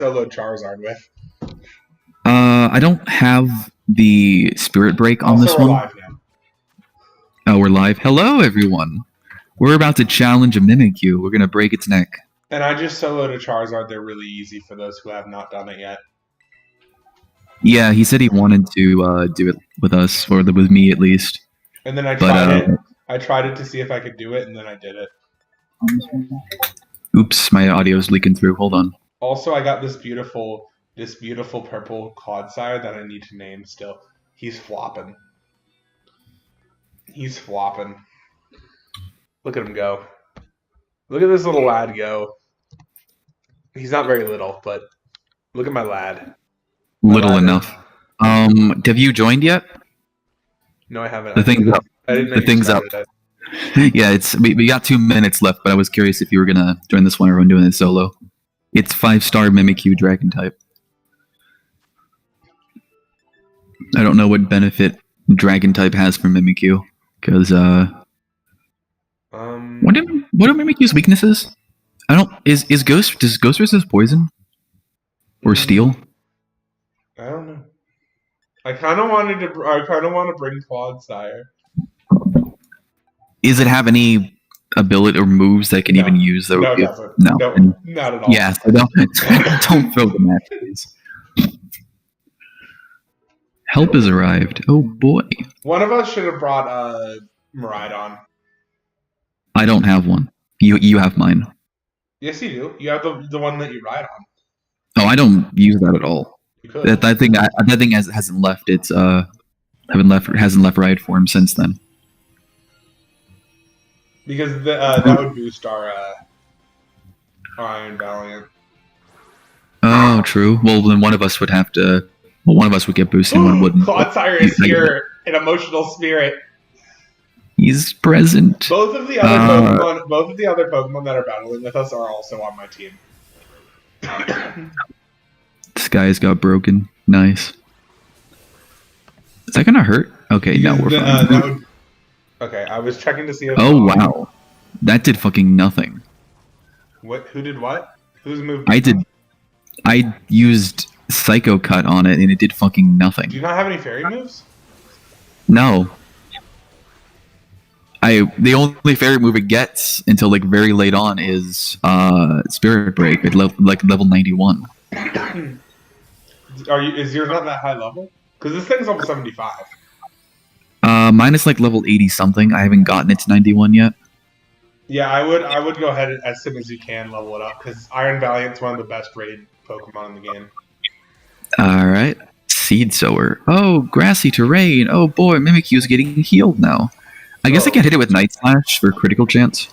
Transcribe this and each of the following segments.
solo Charizard with. I don't have the Spirit Break on Also, this we're one. live now. Oh, we're live. Hello, everyone. We're about to challenge a Mimikyu. We're gonna break its neck. And I just soloed a Charizard. They're really easy for those who have not done it yet. Yeah, he said he wanted to do it with us, or with me at least. And then I tried it. I tried it to see if I could do it, and then I did it. Oops, my audio's leaking through. Hold on. Also, I got this beautiful purple Clodsire that I need to name still. He's flopping. He's flopping. Look at him go. Look at this little lad go. He's not very little, but look at my lad. Little enough. Have you joined yet? No, I haven't. The thing's up. I didn't know The you thing's up. started it. Yeah, we got 2 minutes left, but I was curious if you were gonna join this one or doing it solo. It's 5-star Mimikyu Dragon type. I don't know what benefit Dragon type has for Mimikyu, because what are Mimikyu's weaknesses? I don't. Does Ghost resist poison or steel? I don't know. I kind of want to bring Clodsire. Does it have any ability or moves that can even use? No, it doesn't. No, not at all. Yeah, so don't throw the match, please. Help has arrived. Oh boy. One of us should have brought Miraidon. I don't have one. You have mine. Yes, you do. You have the one that you ride on. Oh, I don't use that at all. You could. That thing hasn't left its hasn't left ride form since then. Because that would boost our Iron Valiant. Oh, true. Well, then one of us would have to. Well, one of us would get boosted, and one wouldn't. Clodsire is here, an emotional spirit. He's present. Both of the other Pokemon that are battling with us are also on my team. This guy's got broken. Nice. Is that gonna hurt? Okay, no, we're fine. Okay, I was checking to see if... Oh, wow. That did fucking nothing. What? Who did what? Who's moved? I used Psycho Cut on it, and it did fucking nothing. Do you not have any fairy moves? No. The only fairy move it gets until like very late on is Spirit Break at level 91. Is yours not that high level? Because this thing's level 75. Mine is like level 80 something. I haven't gotten it to 91 yet. Yeah, I would go ahead as soon as you can level it up because Iron Valiant's one of the best raid Pokemon in the game. All right, Seed Sower. Oh, grassy terrain. Oh boy, Mimikyu's getting healed now. I guess I can hit it with Night Slash for critical chance.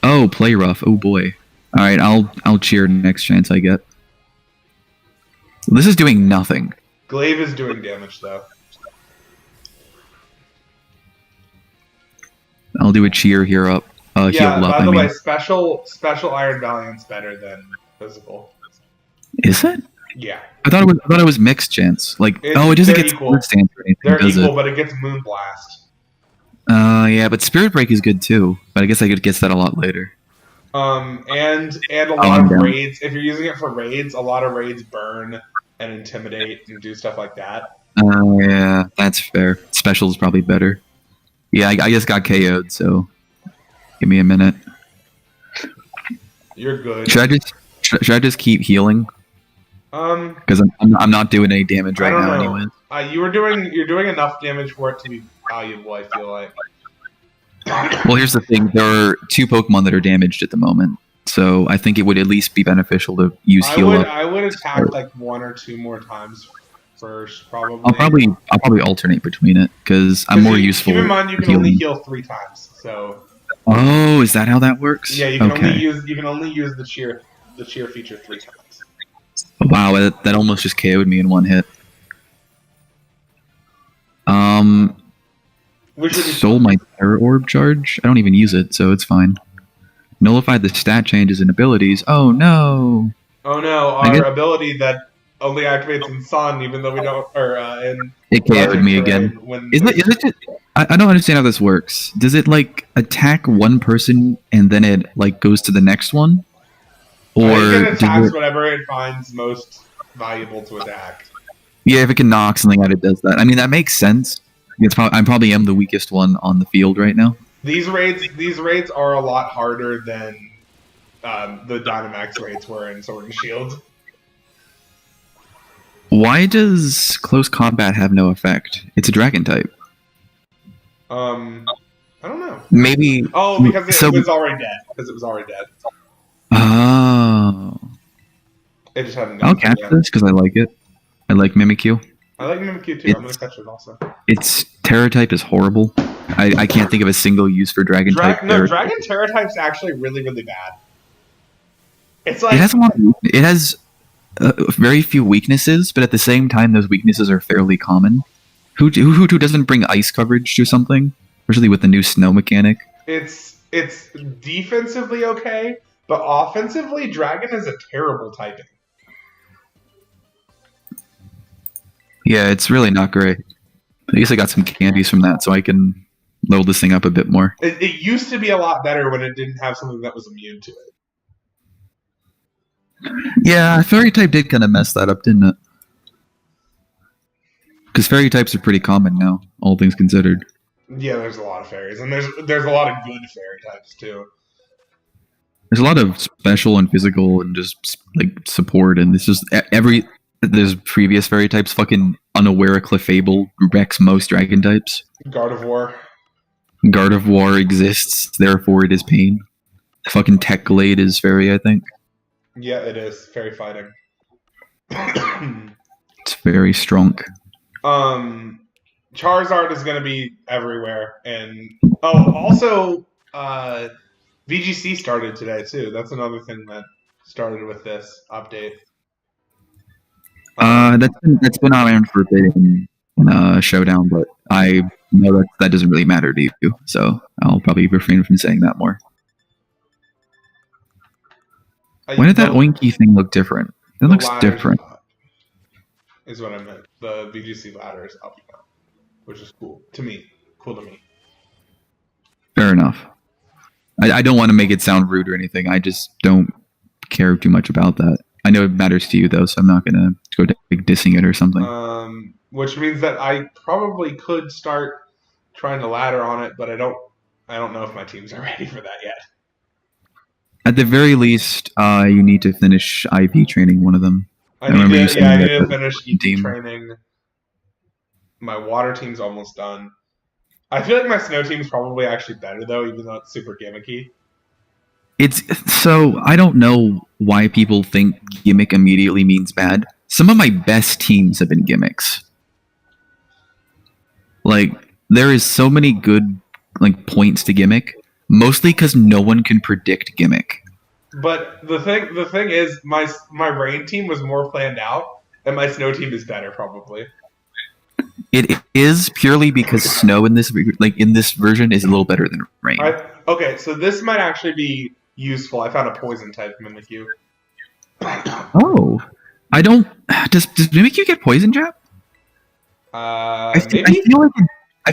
Oh, Play Rough. Oh boy. All right, I'll cheer next chance I get. This is doing nothing. Glaive is doing damage though. I'll do a cheer here up. Yeah, heal up, by the way, special Iron Valiant's better than physical. Is it? Yeah. I thought it was mixed chance. Like, it doesn't get Sword Stance or anything, They're does equal, it? but it gets Moonblast. Yeah, but Spirit Break is good too. But I guess I could get that a lot later. And a lot of raids. If you're using it for raids, a lot of raids burn and intimidate and do stuff like that. Oh yeah, that's fair. Special is probably better. Yeah, I just got KO'd, so give me a minute. You're good. Should I just keep healing? Because I'm not doing any damage right now, anyways. You're doing enough damage for it to be valuable. I feel like. Well, here's the thing: there are 2 Pokemon that are damaged at the moment, so I think it would at least be beneficial to use heal up. I would attack like 1 or 2 more times first, probably. I'll probably alternate between it because I'm more useful. Keep in mind, you can only heal 3 times, so. Oh, is that how that works? Yeah, you can only use the cheer feature 3 times. Wow, that almost just KO'd me in 1 hit. Stole my Terror Orb charge? I don't even use it, so it's fine. Nullified the stat changes and abilities. Oh no! Oh no, our ability that only activates in Sun, even though we don't, it KO'd me again. Is it just, I don't understand how this works. Does it like attack one person and then it like goes to the next one? It can Or attack whatever it finds most valuable to attack. yeah, if it can knock something out, it does that. I mean, that makes sense. I probably am the weakest one on the field right now. These raids are a lot harder than the Dynamax raids were in Sword and Shield. Why does close combat have no effect? It's a dragon type. I don't know. Maybe. Oh, because it was already dead. Because it was already dead. Oh. It just hadn't. I'll catch this because I like it. I like Mimikyu. I like Mimikyu too. I'm gonna catch it also. Its Terra type is horrible. I can't think of a single use for dragon type. No, dragon Terra type's actually really, really bad. It's like it has a lot. It has very few weaknesses, but at the same time, those weaknesses are fairly common. Who doesn't bring ice coverage to something, especially with the new snow mechanic? It's defensively okay, but offensively, dragon is a terrible typing. Yeah, it's really not great. I guess I got some candies from that, so I can level this thing up a bit more. It used to be a lot better when it didn't have something that was immune to it. Yeah, fairy type did kind of mess that up, didn't it? Because fairy types are pretty common now, all things considered. Yeah, there's a lot of fairies, and there's a lot of good fairy types too. There's a lot of special and physical and just like support, and it's just there's previous fairy types. Fucking Unaware Clefable wrecks most dragon types. Gardevoir. Gardevoir exists, therefore it is pain. Fucking Tech Glade is fairy, I think. Yeah, it is fairy fighting. It's very strong. Charizard is going to be everywhere, and also VGC started today too. That's another thing that started with this update. That's been around for a bit in Showdown, but I know that doesn't really matter to you, so I'll probably refrain from saying that more. When did that Oinky thing look different? It looks different. Is what I meant. The VGC ladder is up now, which is cool to me. Cool to me. Fair enough. I don't want to make it sound rude or anything. I just don't care too much about that. I know it matters to you though, so I'm not gonna go dissing it or something. Which means that I probably could start trying to ladder on it, but I don't know if my teams are ready for that yet. At the very least, you need to finish IV training one of them. I need to finish EP training. My water team's almost done. I feel like my snow team's probably actually better though, even though it's super gimmicky. So I don't know why people think gimmick immediately means bad. Some of my best teams have been gimmicks. Like there is so many good points to gimmick, mostly because no one can predict gimmick. But the thing is, my rain team was more planned out, and my snow team is better probably. It is purely because snow in this version is a little better than rain. Okay, so this might actually be useful. I found a poison type Mimikyu. Oh, I don't. Does Mimikyu get poison jab? I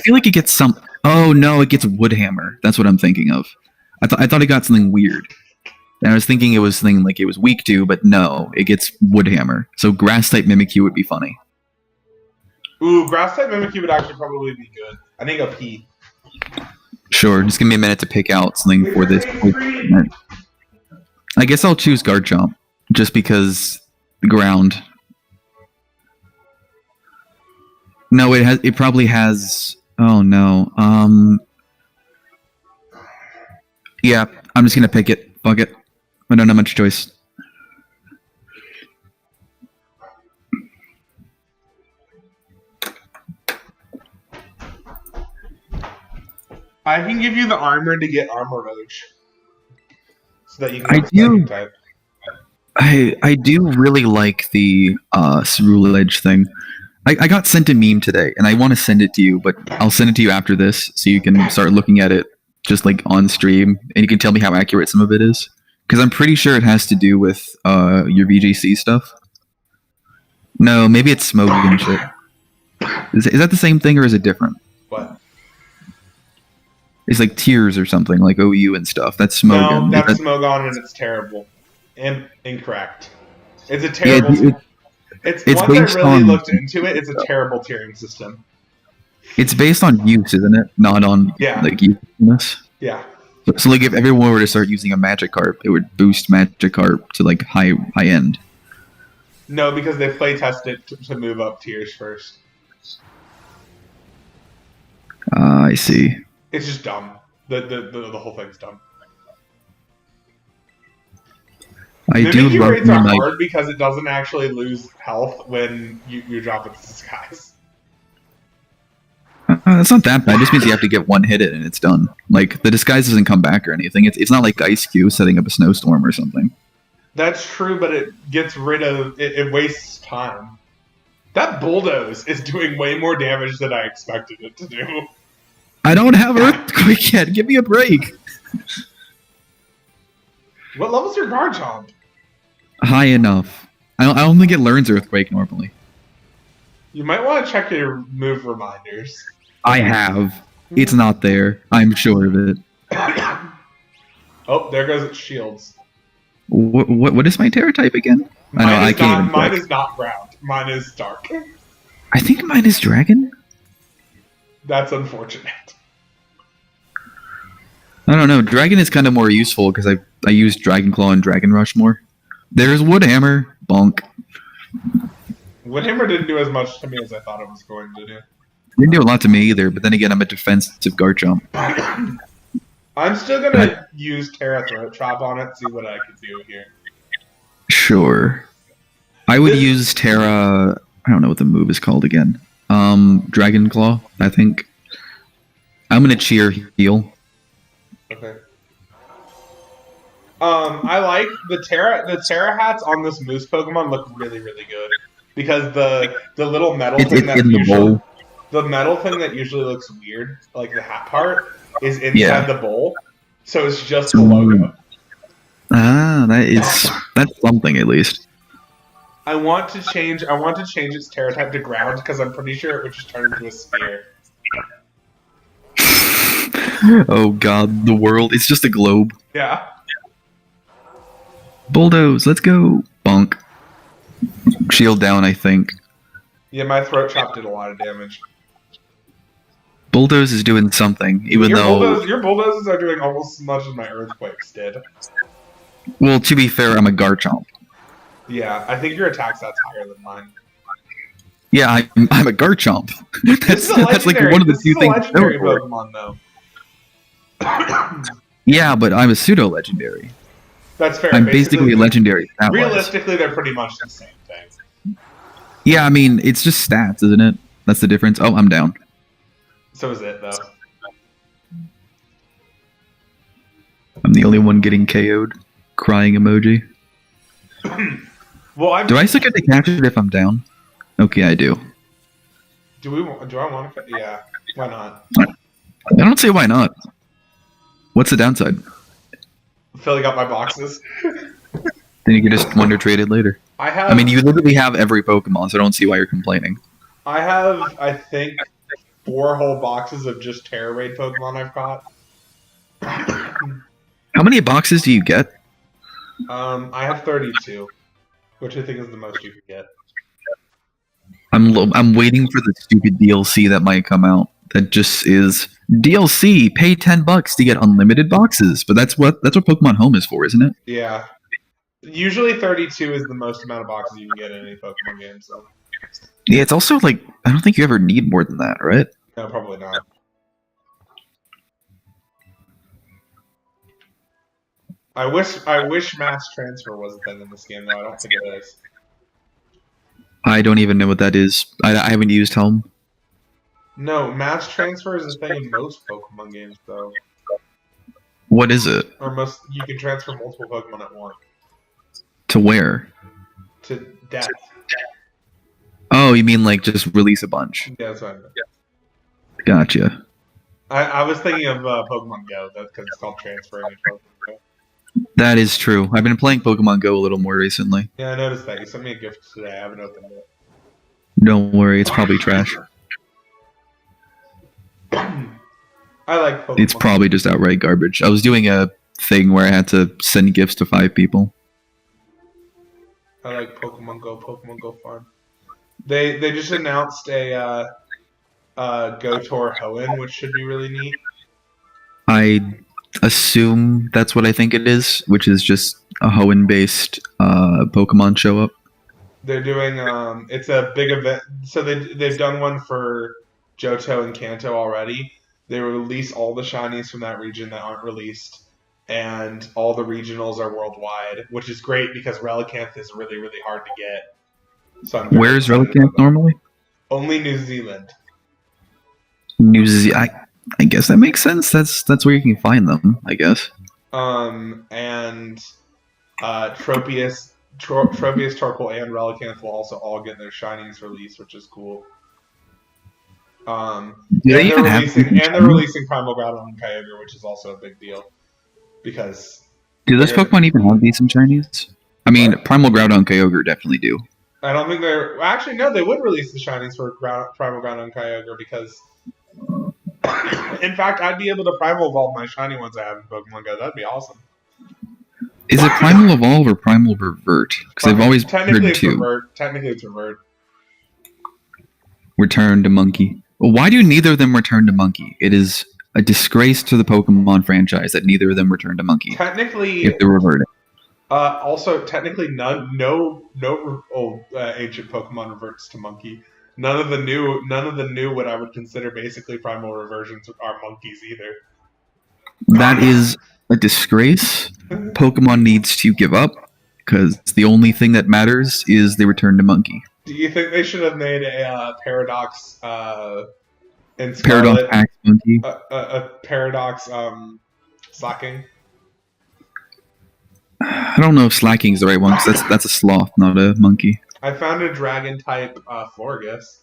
feel like it gets some. Oh no, it gets wood hammer. That's what I'm thinking of. I thought it got something weird. And I was thinking it was something like it was weak to, but no, it gets wood hammer. So grass type Mimikyu would be funny. Ooh, grass type Mimikyu would actually probably be good. I think a P. Sure, just give me a minute to pick out something for this. I guess I'll choose Garchomp, just because the ground. No, it probably has. Oh no. Yeah, I'm just gonna pick it. Fuck it. I don't have much choice. I can give you the armor to get Armor Roach. So that you can type. I do really like the Cerulean Edge thing. I got sent a meme today, and I want to send it to you, but I'll send it to you after this, so you can start looking at it just on stream, and you can tell me how accurate some of it is. Because I'm pretty sure it has to do with your VGC stuff. No, maybe it's Smoke and shit. Is that the same thing, or is it different? What? It's like Tears or something, like OU and stuff. That's Smogon. No, that's Smogon, and it's terrible. Incorrect. It's a Yeah, terrible. It's it's once I based really on looked into it, it's a terrible tiering system. it's based on use, isn't it? Not on Yeah, like usefulness. yeah. So like if everyone were to start using a Magikarp, it would boost Magikarp to like high end. No, because they play test it to move up tiers first. I see. It's just dumb. The whole thing's dumb. I do Mimikyu love raids are my hard because it doesn't actually lose health when you drop its disguise. That's not that bad. It just means you have to get one hit it and it's done. Like the disguise doesn't come back or anything. It's not like Ice Cube setting up a snowstorm or something. That's true, but it gets rid of it wastes time. That bulldoze is doing way more damage than I expected it to do. I don't have Earthquake yet. Give me a break. What level's your Garchomp? High enough. I don't think it learns Earthquake normally. You might want to check your move reminders. I have. It's not there. I'm sure of it. Oh, there goes its shields. What is my Terra type again? I can't even. Mine is not ground. Mine is dark. I think mine is Dragon. That's unfortunate. I don't know. Dragon is kind of more useful because I use Dragon Claw and Dragon Rush more. There's Woodhammer. Bonk. Woodhammer didn't do as much to me as I thought it was going to do. Didn't do a lot to me either, but then again, I'm a defensive Garchomp. I'm still gonna use Terra Throat Chop on it, see what I can do here. Sure. I would use Terra. I don't know what the move is called again. Dragon Claw, I think. I'm gonna cheer heal. Okay. I like the Terra hats on this Moose Pokemon look really, really good. Because the little metal thing that usually the metal thing that usually looks weird, like the hat part, is inside the bowl. So it's just the logo. Ah, that's something at least. I want to change its Terra type to ground because I'm pretty sure it would just turn into a sphere. Oh god, the world. It's just a globe. Yeah. Bulldoze, let's go. Bonk. Shield down, I think. Yeah, my Throat Chop did a lot of damage. Bulldoze is doing something, even your bulldozes are doing almost as much as my Earthquakes did. Well, to be fair, I'm a Garchomp. Yeah, I think your attack stat's higher than mine. Yeah, I'm a Garchomp. that's like one of the few things. This is a legendary Pokemon, though. Yeah, but I'm a pseudo legendary. That's fair. I'm basically legendary. Realistically, they're pretty much the same thing. Yeah, I mean, it's just stats, isn't it? That's the difference. Oh, I'm down. So is it, though. I'm the only one getting KO'd. Crying emoji. Well, do I still get to catch it if I'm down? Okay, I do. Do I want to? Yeah. Why not? I don't see why not. What's the downside? Filling up my boxes. Then you can just Wonder Trade it later. I mean, you literally have every Pokemon, so I don't see why you're complaining. I have, I think, 4 whole boxes of just Terra Raid Pokemon I've caught. How many boxes do you get? I have 32, which I think is the most you can get. I'm waiting for the stupid DLC that might come out. That just is DLC. Pay $10 to get unlimited boxes, but that's what Pokemon Home is for, isn't it? Yeah. Usually 32 is the most amount of boxes you can get in any Pokemon game. So. Yeah, it's also like I don't think you ever need more than that, right? No, probably not. I wish mass transfer was a thing in this game, though. I don't think it is. I don't even know what that is. I haven't used Home. No, mass transfer is a thing in most Pokemon games, though. What is it? Or you can transfer multiple Pokemon at once. To where? To death. Oh, you mean like just release a bunch? Yeah, that's what I meant. Gotcha. I was thinking of Pokemon Go, because it's called transferring in Pokemon Go. That is true. I've been playing Pokemon Go a little more recently. Yeah, I noticed that. You sent me a gift today. I haven't opened it. Don't worry, it's probably trash. I like Pokemon. It's probably just outright garbage. I was doing a thing where I had to send gifts to 5 people. I like Pokemon Go. Pokemon Go fun. They just announced a Gotor Hoenn, which should be really neat. I assume that's what I think it is, which is just a Hoenn-based Pokemon show up. They're doing it's a big event. So they've done one for Johto and Kanto already. They release all the shinies from that region that aren't released, and all the regionals are worldwide, which is great because Relicanth is really, really hard to get. So where's Relicanth normally? Only New Zealand. New Zealand. I guess that makes sense. That's where you can find them, I guess. And Tropius, Torkoal, and Relicanth will also all get their shinies released, which is cool. They're releasing Primal Groudon and Kyogre, which is also a big deal. Because do those Pokemon even have decent shinies? I mean, Primal Groudon and Kyogre definitely do. I don't think they're... Actually, no, they would release the shinies for Primal Groudon and Kyogre because... In fact, I'd be able to Primal Evolve my shiny ones I have in Pokemon Go. That'd be awesome. Is it Primal Evolve or Primal Revert? Because I've always heard two. Technically, it's Revert. Return to Monkey. Well, why do neither of them return to Monkey? It is a disgrace to the Pokemon franchise that neither of them return to Monkey. Technically, if they're reverted. Also, technically, no old ancient Pokemon reverts to Monkey. None of the new what I would consider basically primal reversions are monkeys either. That is a disgrace. Pokemon needs to give up because the only thing that matters is they return to Monkey. Do you think they should have made a Paradox in Scarlet? Paradox Axe Monkey? A Paradox Slacking? I don't know if Slacking is the right one because that's a sloth, not a monkey. I found a dragon type Florges.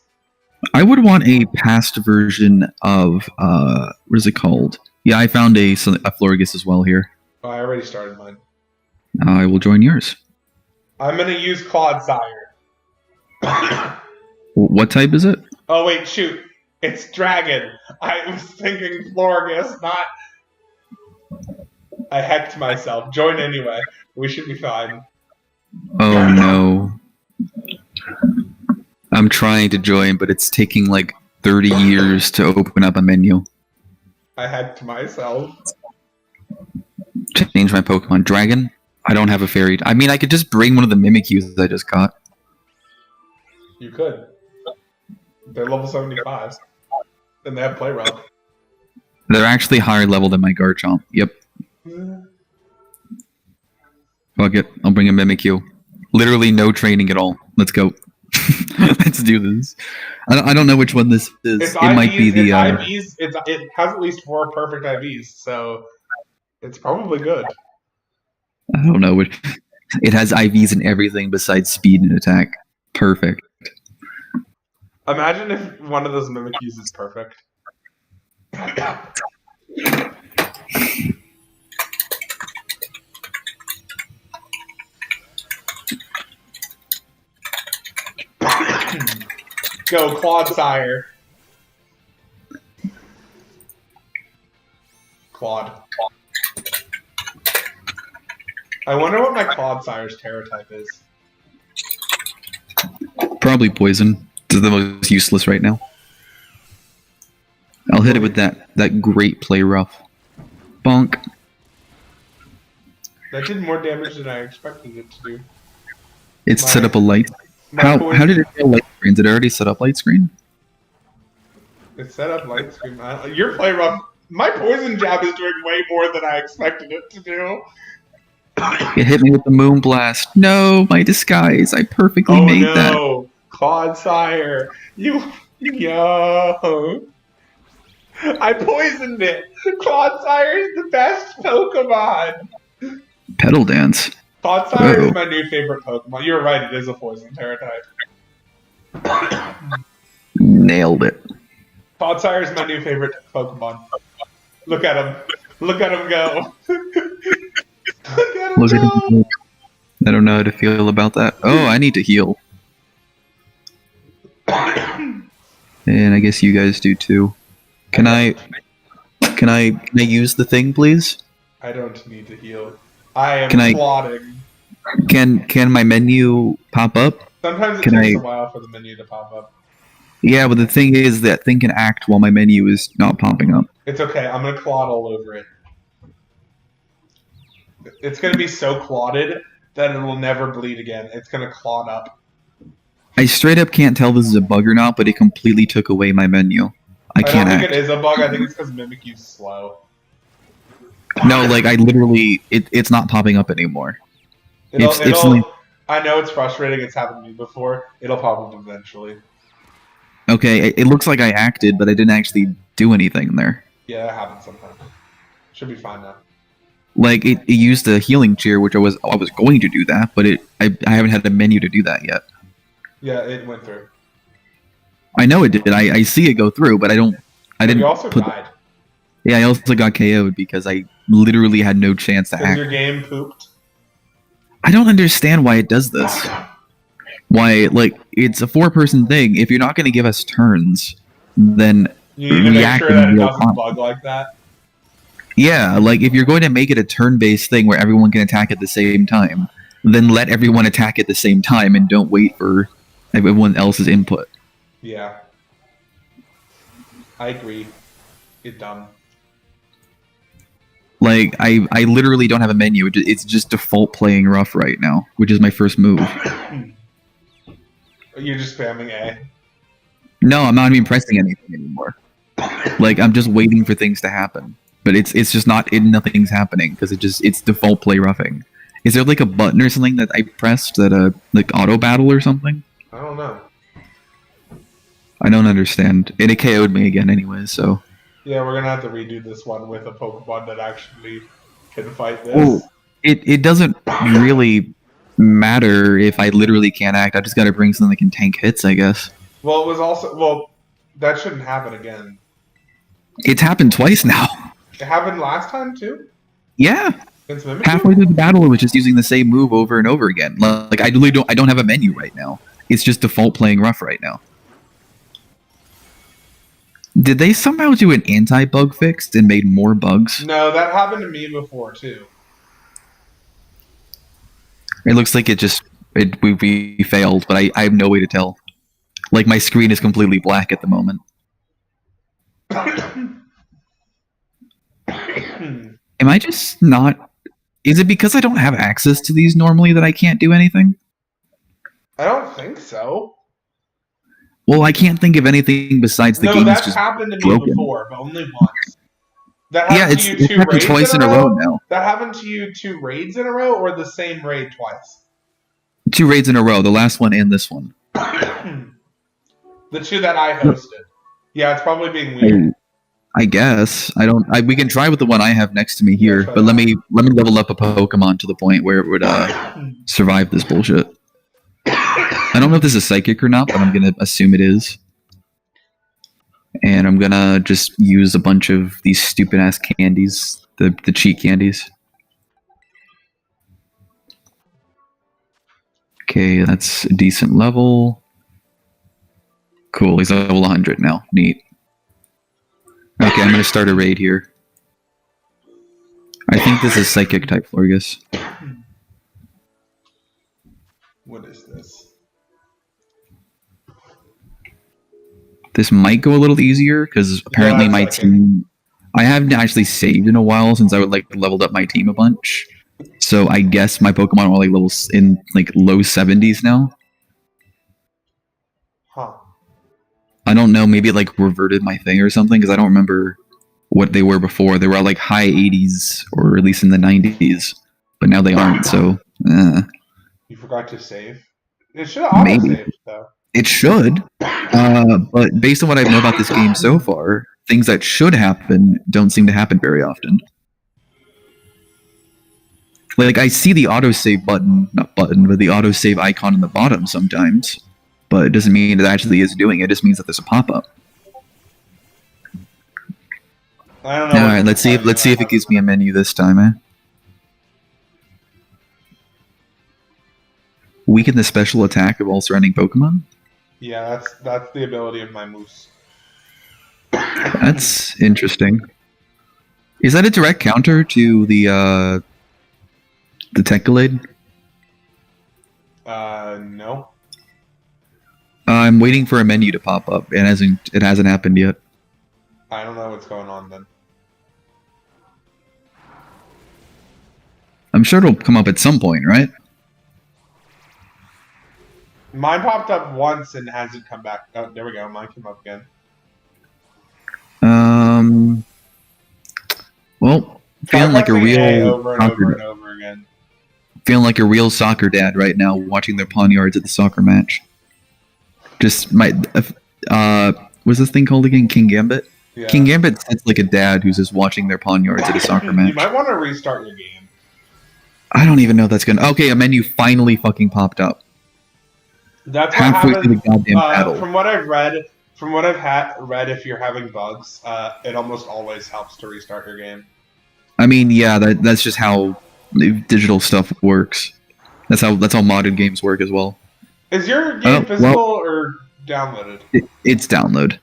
I would want a past version of what is it called? Yeah, I found a Florges as well here. Oh, I already started mine. I will join yours. I'm gonna use Clodsire. What type is it? Oh wait, shoot! It's dragon. I was thinking Florges, not. I hecked myself. Join anyway. We should be fine. Oh no. I'm trying to join, but it's taking like 30 years to open up a menu. I hecked myself. Change my Pokemon. Dragon? I don't have a fairy. I mean, I could just bring one of the Mimikyus I just got. You could. They're level 75. And they have Play Rough. They're actually higher level than my Garchomp. Yep. Fuck it. I'll bring a Mimikyu. Literally no training at all. Let's go. Let's do this. I don't know which one this is. It might be the... IVs, it has at least 4 perfect IVs, so it's probably good. I don't know. It has IVs and everything besides speed and attack. Perfect. Imagine if one of those Mimikyus is perfect. Go, Clodsire. Claude. I wonder what my Clodsire's Terra type is. Probably Poison. It's the most useless right now. I'll hit it with that great Play Rough. Bonk. That did more damage than I expected it to do. It's set up a light. How did it get light screen? Did it already set up light screen? It set up light screen. Your Play Rough. My Poison Jab is doing way more than I expected it to do. It hit me with the Moon Blast. No, my disguise. I perfectly made that. Oh no, Clodsire. Yo. I poisoned it. Clodsire is the best Pokemon. Petal Dance. Clodsire is my new favorite Pokemon. You're right, it is a poison Terra type. Nailed it. Clodsire is my new favorite Pokemon. Look at him. Look at him go. Look at him go. I don't know how to feel about that. Oh, I need to heal. And I guess you guys do too. Can I use the thing, please? I don't need to heal. I am plotting. Can my menu pop up? Sometimes it Can takes I? a while for the menu to pop up. Yeah, but the thing is that thing can act while my menu is not popping up. It's okay. I'm gonna clot all over it. It's gonna be so clotted that it will never bleed again. It's gonna clot up. I straight up can't tell this is a bug or not, but it completely took away my menu. I don't can't think act. it is a bug. I think it's because Mimikyu's slow. No, like I literally, it's not popping up anymore. I know it's frustrating. It's happened to me before. It'll pop up eventually. Okay, it looks like I acted, but I didn't actually do anything there. Yeah, that happens sometimes. Should be fine now. Like it used a healing cheer, which I was going to do that, but I haven't had a menu to do that yet. Yeah, it went through. I know it did. I see it go through, but I didn't. You also died. Yeah, I also got KO'd because I literally had no chance to act. Your game pooped. I don't understand why it does this. Why, like, it's a 4-person thing. If you're not going to give us turns, then you need to make sure that it doesn't bug like that. Yeah, like if you're going to make it a turn-based thing where everyone can attack at the same time, then let everyone attack at the same time and don't wait for everyone else's input. Yeah. I agree. You're dumb. Like, I literally don't have a menu. It's just default playing rough right now, which is my first move. You're just spamming A? No, I'm not even pressing anything anymore. Like, I'm just waiting for things to happen. But it's just nothing's happening, because it's default play roughing. Is there like a button or something that I pressed that, like auto battle or something? I don't know. I don't understand. And it KO'd me again anyway, so... Yeah, we're gonna have to redo this one with a Pokemon that actually can fight this. Well, it doesn't really matter if I literally can't act. I just gotta bring something that can tank hits, I guess. Well, it was also... Well, that shouldn't happen again. It's happened twice now. It happened last time, too? Yeah. Halfway through the battle, it was just using the same move over and over again. Like, I don't have a menu right now. It's just default playing rough right now. Did they somehow do an anti-bug fix and made more bugs? No, that happened to me before, too. It looks like we failed, but I have no way to tell. Like, my screen is completely black at the moment. Am I just not... Is it because I don't have access to these normally that I can't do anything? I don't think so. Well, I can't think of anything besides the game's just happened to me broken. Before, but only once. That happened to you it's happened twice in a row now. That happened to you 2 raids in a row, or the same raid twice? 2 raids in a row, the last one and this one. The 2 that I hosted. Yeah, it's probably being weird. I guess. We can try with the one I have next to me here, but let me level up a Pokemon to the point where it would survive this bullshit. I don't know if this is psychic or not, but I'm gonna assume it is. And I'm gonna just use a bunch of these stupid ass candies, the cheat candies. Okay, that's a decent level. Cool, he's level 100 now. Neat. Okay, I'm gonna start a raid here. I think this is psychic type Florgus. What is this? This might go a little easier because apparently my team. I haven't actually saved in a while since I leveled up my team a bunch. So I guess my Pokemon are like levels in like low 70s now. Huh. I don't know. Maybe it like reverted my thing or something because I don't remember what they were before. They were all like high 80s or at least in the 90s, but now they aren't. So. You forgot to save. It should have auto-saved though. It should, but based on what I know about this game so far, things that should happen don't seem to happen very often. Like, I see the autosave button, not button, but the autosave icon in the bottom sometimes, but it doesn't mean it actually is doing it, it just means that there's a pop-up. I don't know. Alright, let's see if it gives me a menu this time, eh? Weaken the special attack of all surrounding Pokemon? Yeah, that's the ability of my moose. That's interesting. Is that a direct counter to the Techalade? No. I'm waiting for a menu to pop up. It hasn't happened yet. I don't know what's going on then. I'm sure it'll come up at some point, right? Mine popped up once and hasn't come back. Oh, there we go. Mine came up again. Well, feeling like a real over and over and over again. Feeling like a real soccer dad right now, watching their poniards at the soccer match. Just what's this thing called again? King Gambit. Yeah. King Gambit sits like a dad who's just watching their poniards at a soccer match. You might want to restart your game. I don't even know if that's gonna. Okay, a menu finally fucking popped up. That's halfway what through the goddamn battle. From what I've read, read, if you're having bugs, it almost always helps to restart your game. I mean, yeah, that's just how digital stuff works. That's how modded games work as well. Is your game physical or downloaded? It's download.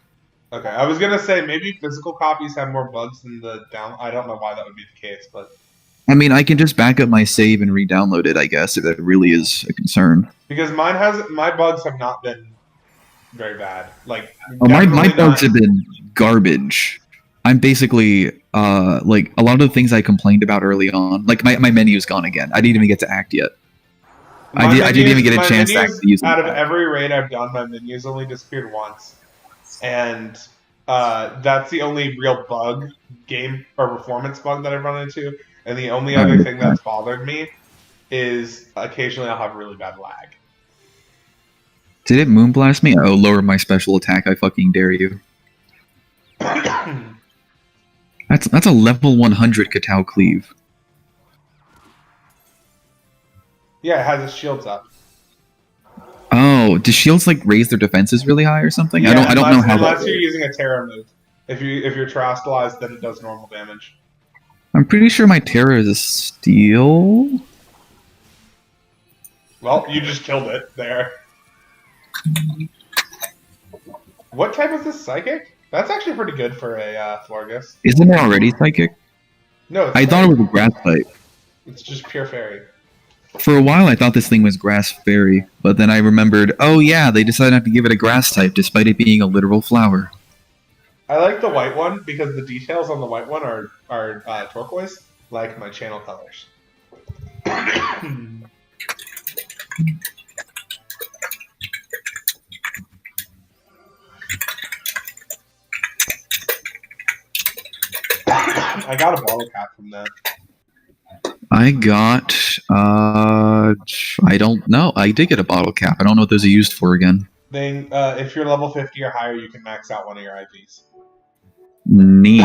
Okay, I was gonna say maybe physical copies have more bugs than the down. I don't know why that would be the case, but I mean, I can just back up my save and re-download it, I guess, if that really is a concern. Because my bugs have not been very bad. Like, my bugs have been garbage. I'm basically like a lot of the things I complained about early on. Like my menu's gone again. I didn't even get to act yet. I didn't even get a chance to actually use it. Out of every raid I've done, my menu's only disappeared once, and that's the only real bug, game or performance bug that I've run into. And the only other thing that's bothered me is occasionally I'll have really bad lag. Did it moonblast me? Oh, lower my special attack! I fucking dare you. That's a level 100 Katao cleave. Yeah, it has its shields up. Oh, do shields like raise their defenses really high or something? Yeah, I don't know how. Unless you're using a Terra move. If you're Terastallized, then it does normal damage. I'm pretty sure my Terra is a steel. Well, you just killed it there. What type is this? Psychic? That's actually pretty good for a Florgus. Isn't it already psychic? No, I thought it was a grass type. It's just pure fairy. For a while, I thought this thing was grass fairy, but then I remembered, oh yeah, they decided not to give it a grass type despite it being a literal flower. I like the white one because the details on the white one are turquoise, like my channel colors. I got a bottle cap from that. I got, I don't know. I did get a bottle cap. I don't know what those are used for again. If you're level 50 or higher, you can max out one of your IVs. Neat.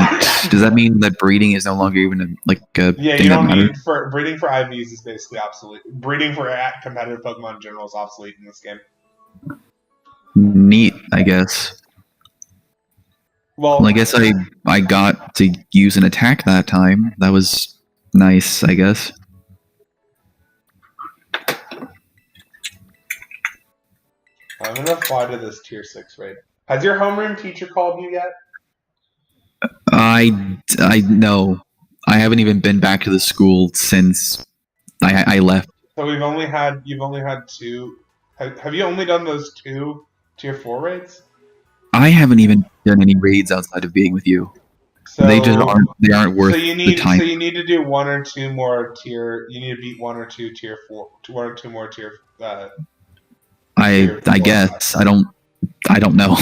Does that mean that breeding is no longer even a yeah, thing you don't that need breeding for IVs is basically obsolete. Breeding for competitive Pokemon in general is obsolete in this game. Neat, I guess. Well, I guess I got to use an attack that time. That was nice, I guess. I'm gonna fly to this tier 6 raid. Has your homeroom teacher called you yet? I no. I haven't even been back to the school since I left. So you've only had 2. Have you only done those 2 tier 4 raids? I haven't even done any raids outside of being with you. So they aren't worth the time. So you need to do 1 or 2 more tier. You need to beat 1 or 2 tier 4. 1 or 2 more tier. I guess I don't know.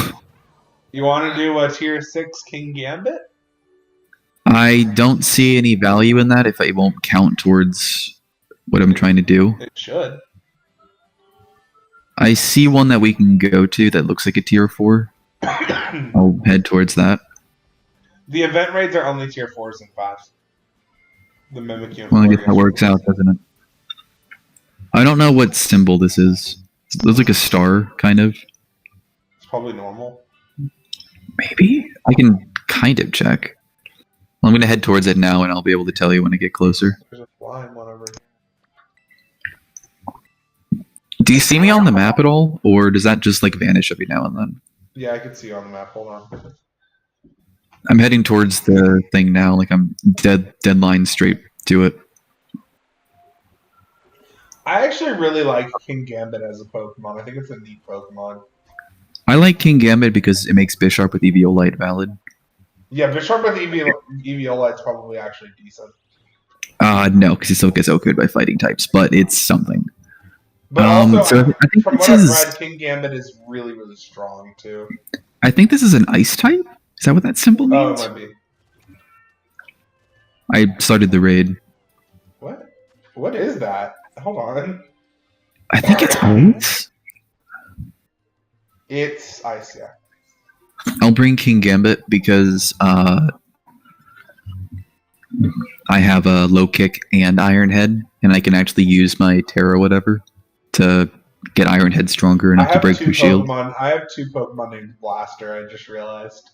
You want to do a tier 6 King Gambit? I don't see any value in that if it won't count towards what I'm trying to do. It should. I see one that we can go to that looks like a tier 4. I'll head towards that. The event raids are only tier 4s and 5s. The Mimikyu. Well, I guess that works out, doesn't it? I don't know what symbol this is. It looks like a star, kind of. It's probably normal. Maybe? I can kind of check. Well, I'm going to head towards it now, and I'll be able to tell you when I get closer. There's a flying one over here. Do you see me on the map at all, or does that just vanish every now and then? Yeah, I can see you on the map. Hold on. I'm heading towards the thing now, I'm dead line straight to it. I actually really like King Gambit as a Pokemon. I think it's a neat Pokemon. I like King Gambit because it makes Bisharp with Eviolite valid. Yeah, Bisharp with Eviolite's probably actually decent. No, because it still gets OHKO'd by fighting types, but it's something. But also, so I think from what I've read, King Gambit is really, really strong, too. I think this is an ice type? Is that what that symbol means? Oh, it might be. I started the raid. What? What is that? Hold on. I think it's ice? It's ice, yeah. I'll bring King Gambit because I have a low kick and Iron Head, and I can actually use my Terra whatever to get Iron Head stronger enough to break through shield. I have two Pokemon named Blaster, I just realized.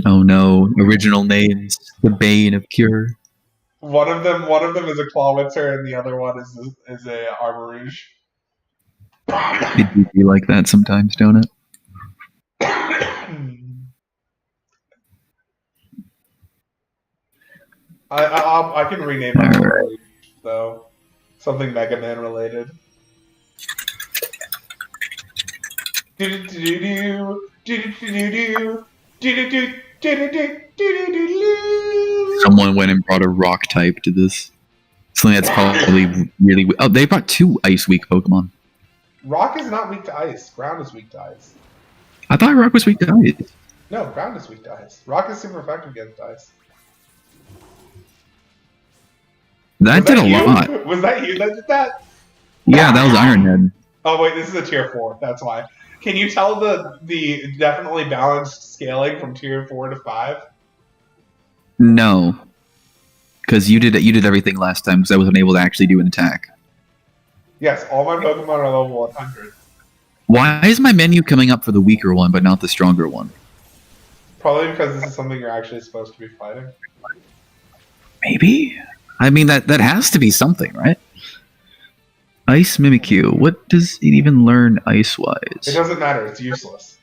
Oh no, original names. The Bane of Cure. One of them is a Clawitzer, and the other one is a Armarouge. It do be like that sometimes, don't it? I can rename my Armarouge, though. Something Mega Man related. Someone went and brought a rock type to this. Something that's probably really... Oh, they brought two ice weak Pokemon. Rock is not weak to ice. Ground is weak to ice. I thought rock was weak to ice. No, ground is weak to ice. Rock is super effective against ice. That did a lot. Was that you that did that? Yeah, that was Iron Head. Oh wait, this is a tier 4. That's why. Can you tell the definitely balanced scaling from tier 4 to 5? No, because you did everything last time because I wasn't able to actually do an attack. Yes, all my Pokemon are level 100. Why is my menu coming up for the weaker one but not the stronger one? Probably because this is something you're actually supposed to be fighting. Maybe. I mean that has to be something, right? Ice Mimikyu. What does it even learn ice-wise? It doesn't matter. It's useless.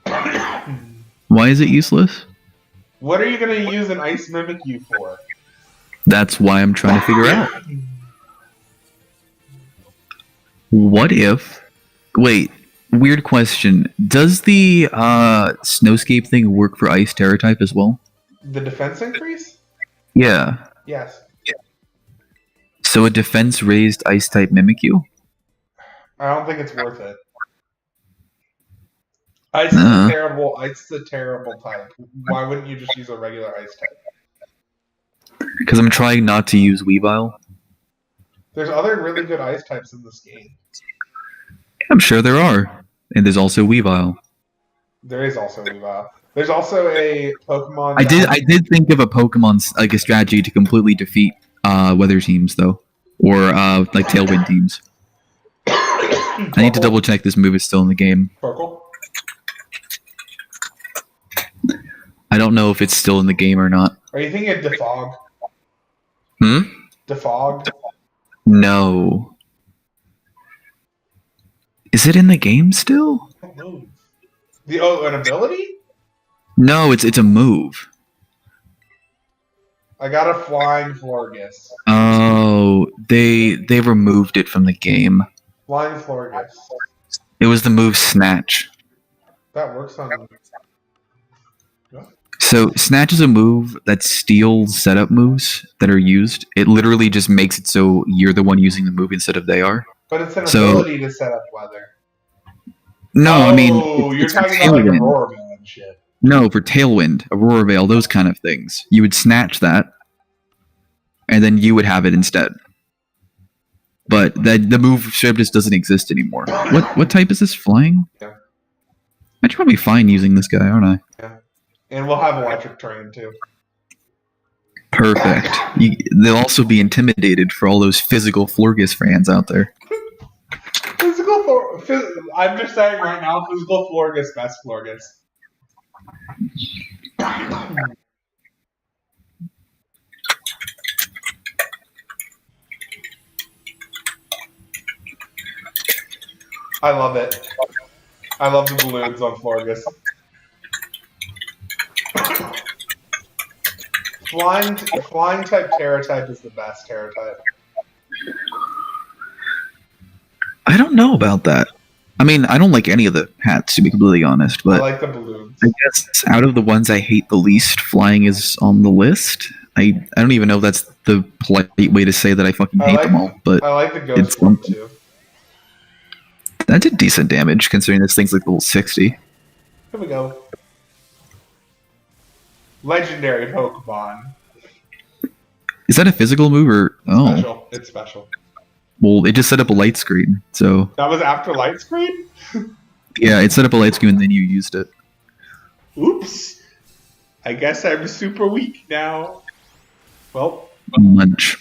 Why is it useless? What are you going to use an Ice Mimikyu for? That's why I'm trying to figure out. What if... Wait, weird question. Does the Snowscape thing work for Ice Terra type as well? The defense increase? Yeah. Yes. So a defense-raised Ice-type Mimikyu? I don't think it's worth it. Ice is a terrible. Ice is a terrible type. Why wouldn't you just use a regular ice type? Because I'm trying not to use Weavile. There's other really good ice types in this game. I'm sure there are. And there's also Weavile. There is also Weavile. There's also a Pokemon... I did think of a Pokemon, like a strategy to completely defeat weather teams, though. Or, like, Tailwind teams. I need to double check this move is still in the game. Purple? I don't know if it's still in the game or not. Are you thinking of Defog? Hmm? Defog? No. Is it in the game still? An ability? No, it's a move. I got a Flying Florges. Oh, they removed it from the game. Flying Florges. It was the move Snatch. That works on... So, Snatch is a move that steals setup moves that are used. It literally just makes it so you're the one using the move instead of they are. But it's an ability to set up weather. No, I mean... You're talking about like Aurora Veil and shit. No, for Tailwind, Aurora Veil, those kind of things. You would snatch that, and then you would have it instead. But the move strip just doesn't exist anymore. What type is this? Flying? Yeah. I should probably be fine using this guy, aren't I? Yeah. And we'll have electric terrain too. Perfect. They'll also be intimidated for all those physical Florges fans out there. I'm just saying right now, physical Florges, best Florges. I love it. I love the balloons on Florges. Flying type Terra type is the best Terra type. I don't know about that. I mean, I don't like any of the hats, to be completely honest, I but like the balloons. I guess out of the ones I hate the least, flying is on the list. I don't even know if that's the polite way to say that I fucking hate them all, but I like the ghost it's one too. that did decent damage considering this thing's like level 60. Here we go. Legendary Pokemon. Is that a physical move or Special. It's special. Well, it just set up a light screen, so That was after light screen? yeah, it set up a light screen and then you used it. Oops. I guess I'm super weak now. Well, Munch.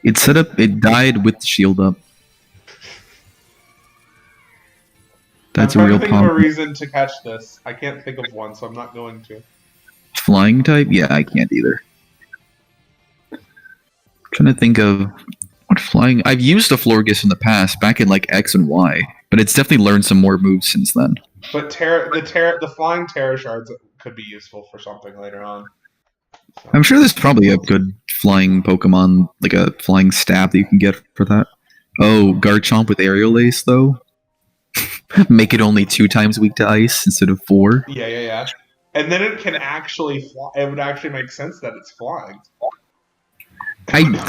It set up. It died with the shield up. That's I'm a trying real to think of a problem. reason to catch this. I can't think of one, so I'm not going to. Flying type? Yeah, I can't either. Trying to think of what flying. I've used a Florges in the past, back in like X and Y, but it's definitely learned some more moves since then. But the flying Terra shards could be useful for something later on. So. I'm sure there's probably a good flying Pokemon, like a flying stab that you can get for that. Oh, Garchomp with Aerial Ace though. Make it only 2 times weak to ice instead of 4. Yeah. And then it can actually fly. It would actually make sense that it's flying.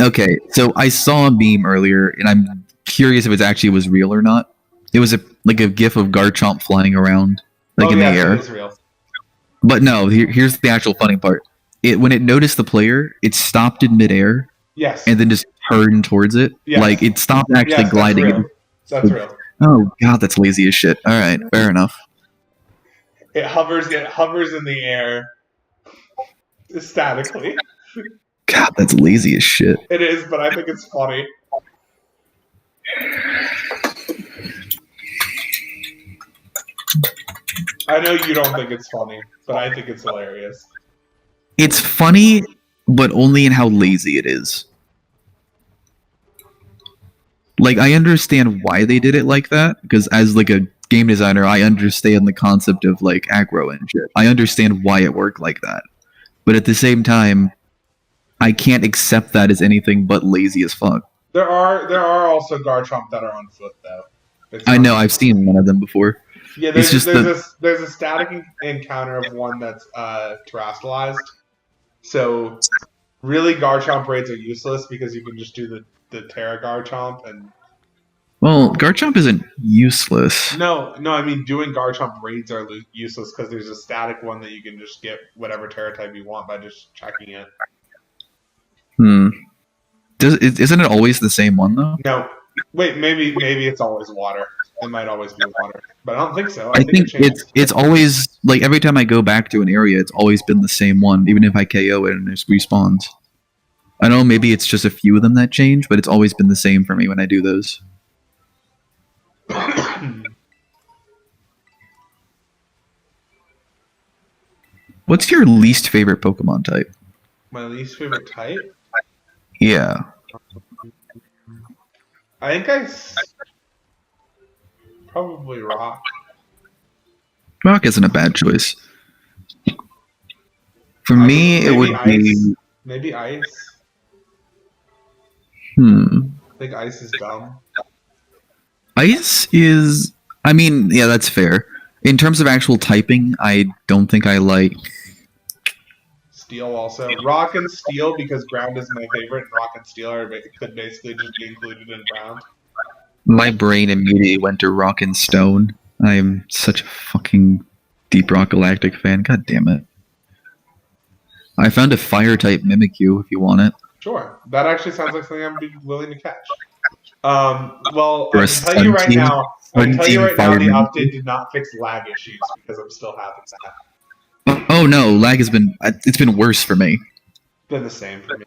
Okay, so I saw a meme earlier, and I'm curious if it actually was real or not. It was a gif of Garchomp flying around, in the air. It is real. But no, here's the actual funny part. When it noticed the player, it stopped in midair. Yes. And then just turned towards it. Yes. Like it stopped actually gliding. That's real. Oh god, that's lazy as shit. All right, fair enough. It hovers in the air statically. God, that's lazy as shit. It is, but I think it's funny. I know you don't think it's funny, but I think it's hilarious. It's funny, but only in how lazy it is. Like, I understand why they did it like that, because as, like, a game designer, I understand the concept of, like, aggro and shit. I understand why it worked like that. But at the same time, I can't accept that as anything but lazy as fuck. There are also Garchomp that are on foot, though. I know, I've seen one of them before. Yeah, there's a static encounter of one that's terrestrialized. So, really, Garchomp raids are useless because you can just do the Terra Garchomp and. Well, Garchomp isn't useless. No, I mean doing Garchomp raids are useless because there's a static one that you can just get whatever Terra type you want by just checking it. Isn't it always the same one though? No, wait, maybe it's always water. It might always be water, but I don't think so. I think it's always like every time I go back to an area, it's always been the same one, even if I KO it and it respawns. I know maybe it's just a few of them that change, but it's always been the same for me when I do those. What's your least favorite Pokemon type? My least favorite type? Yeah. I think probably Rock. Rock isn't a bad choice. For me, it would be... Maybe Ice. I think Ice is dumb. Ice is... I mean, yeah, that's fair. In terms of actual typing, I don't think I like... Steel also. Rock and Steel, because Ground is my favorite, and Rock and Steel could basically just be included in Ground. My brain immediately went to Rock and Stone. I am such a fucking Deep Rock Galactic fan. God damn it. I found a Fire-type Mimikyu if you want it. Sure. That actually sounds like something I'm willing to catch. Well, I can tell you right now, the update did not fix lag issues because I'm still having that. Oh no, lag has been... It's been worse for me. Been the same for me.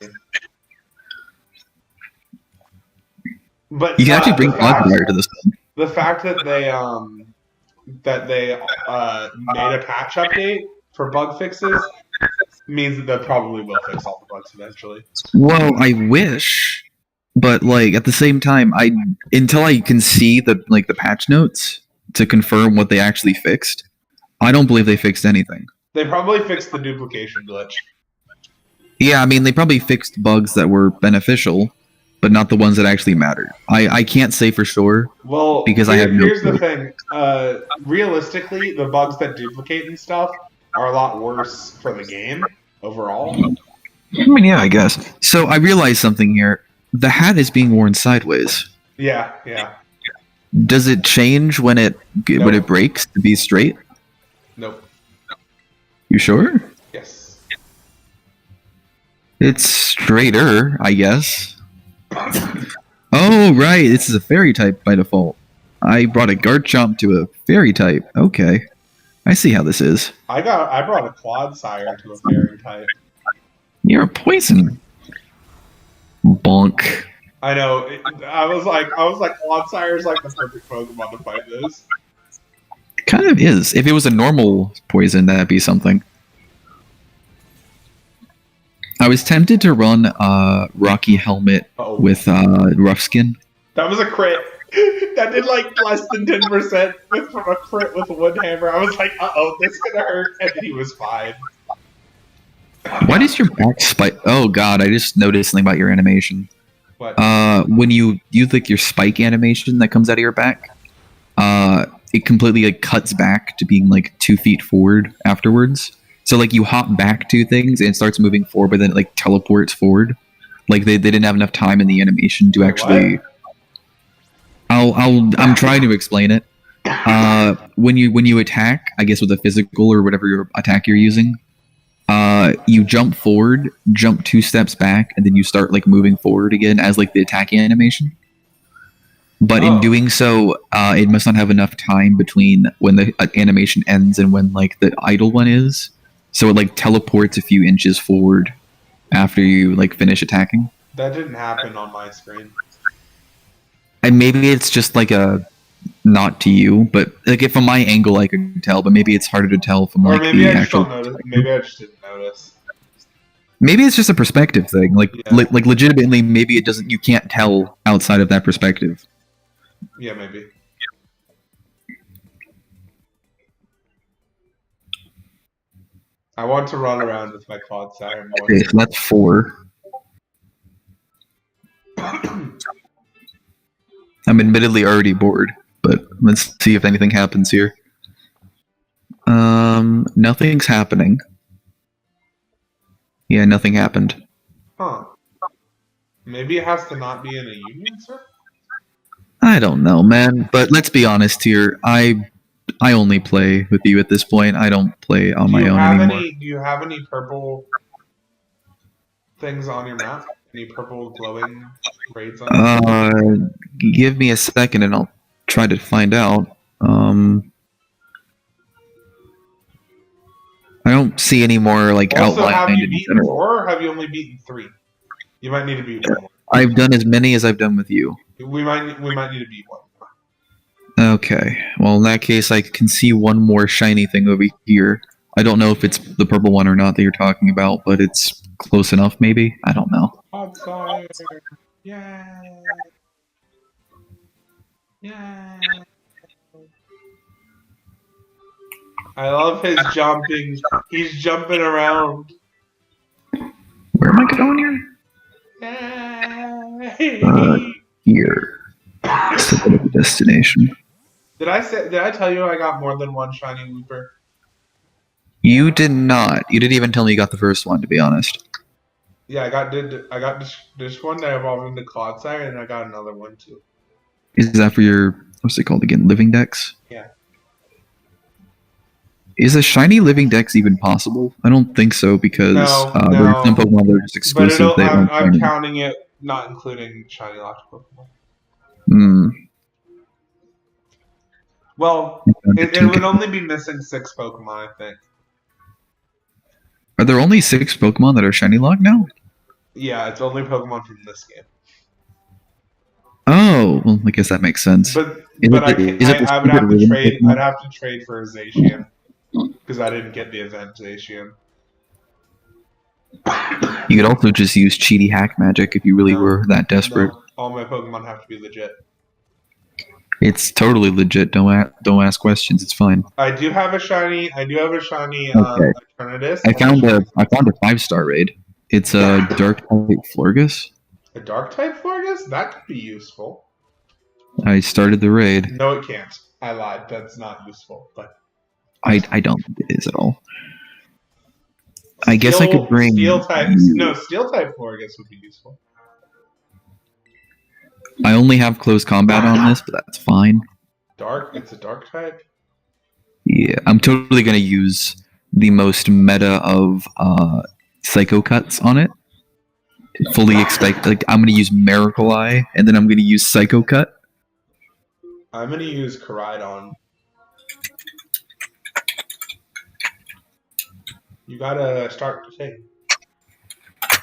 But you can actually bring Cloudfire to this one. The fact that they made a patch update for bug fixes means that they probably will fix all the bugs eventually. Well, I wish, but like at the same time, until I can see the patch notes to confirm what they actually fixed, I don't believe they fixed anything. They probably fixed the duplication glitch. Yeah, I mean they probably fixed bugs that were beneficial, but but not the ones that actually matter. I can't say for sure. Well, because here's the thing. Realistically, the bugs that duplicate and stuff are a lot worse for the game overall. I mean, yeah, I guess. So I realized something here. The hat is being worn sideways. Yeah. Does it change when it breaks to be straight? Nope. You sure? Yes. It's straighter, I guess. Oh, right. This is a fairy type by default. I brought a Garchomp to a fairy type. Okay. I see how this is. I brought a Quadsire to a fairy type. You're a poison. Bonk. I know. I was like, Quadsire is like the perfect Pokemon to fight this. Kind of is. If it was a normal poison, that'd be something. I was tempted to run Rocky Helmet with Rough Skin. That was a crit. That did like less than 10% from a crit with a Woodhammer. I was like, this is gonna hurt, and then he was fine. Why does your back spike? Oh god, I just noticed something about your animation. What? When you use like your spike animation that comes out of your back, it completely like cuts back to being like 2 feet forward afterwards. So like you hop back to things and it starts moving forward, but then it like teleports forward. Like they didn't have enough time in the animation to actually. What? I'm trying to explain it. When you attack, I guess with a physical or whatever your attack you're using, you jump forward, jump 2 steps back, and then you start like moving forward again as like the attack animation. But in doing so, it must not have enough time between when the animation ends and when like the idle one is. So it like teleports a few inches forward after you like finish attacking. That didn't happen on my screen. And maybe it's just like a not to you, but like if from my angle I could tell, but maybe it's harder to tell from like maybe the I just actual. don't notice. Maybe I just didn't notice. Maybe it's just a perspective thing. Like like legitimately, maybe it doesn't. You can't tell outside of that perspective. Yeah, maybe. I want to run around with my Quadsire more. Okay, so that's 4. I'm admittedly already bored, but let's see if anything happens here. Nothing's happening. Yeah, nothing happened. Huh. Maybe it has to not be in a union circle? I don't know, man. But let's be honest here. I only play with you at this point. I don't play on my own anymore. Do you have any purple things on your map? Any purple glowing raids on your map? Give me a second and I'll try to find out. I don't see any more like also, outline. Have you beaten 4 or have you only beaten 3? You might need to beat 1 more. I've done as many as I've done with you. We might need to beat 1 more. Okay. Well, in that case, I can see one more shiny thing over here. I don't know if it's the purple one or not that you're talking about, but it's close enough, maybe? I don't know. Quadsire. Yeah. Yeah. I love his jumping. He's jumping around. Where am I going here? Here. It's a bit of a destination. Did I tell you I got more than one shiny Looper? You did not. You didn't even tell me you got the first one, to be honest. Yeah, I got this one that evolved into Quadsire, and I got another one too. Is that for your, what's it called again, Living Dex? Yeah. Is a shiny Living Dex even possible? I don't think so, because there are some Pokemon that are just exclusive. But I'm counting it, not including shiny locked Pokemon. Hmm. Well, it would only be missing 6 Pokemon, I think. Are there only 6 Pokemon that are shiny locked now? Yeah, it's only Pokemon from this game. Oh, well, I guess that makes sense. But I would have to trade. I'd have to trade for a Zacian because I didn't get the event Zacian. You could also just use cheaty hack magic if you really were that desperate. No, all my Pokemon have to be legit. It's totally legit. Don't ask questions. It's fine. I do have a shiny. Okay. Eternatus. I found a 5-star raid. It's a dark type Florgus. A dark type Florges? That could be useful. I started the raid. No, it can't. I lied. That's not useful. But I don't think it is at all. I guess I could bring steel type. No, steel type Florges would be useful. I only have close combat on this, but that's fine. Dark? It's a dark type? Yeah, I'm totally gonna use the most meta of Psycho Cuts on it. Fully expect, like, I'm gonna use Miracle Eye, and then I'm gonna use Psycho Cut. I'm gonna use Koraidon. You gotta start the thing.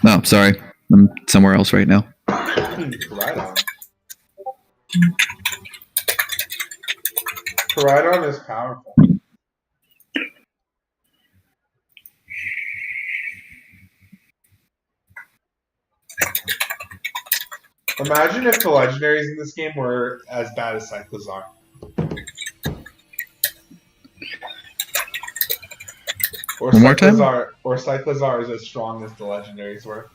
Oh, sorry. I'm somewhere else right now. Koraidon. Koraidon is powerful. Imagine if the legendaries in this game were as bad as Cyclizar. Or One more time? Or Cyclizar is as strong as the legendaries were.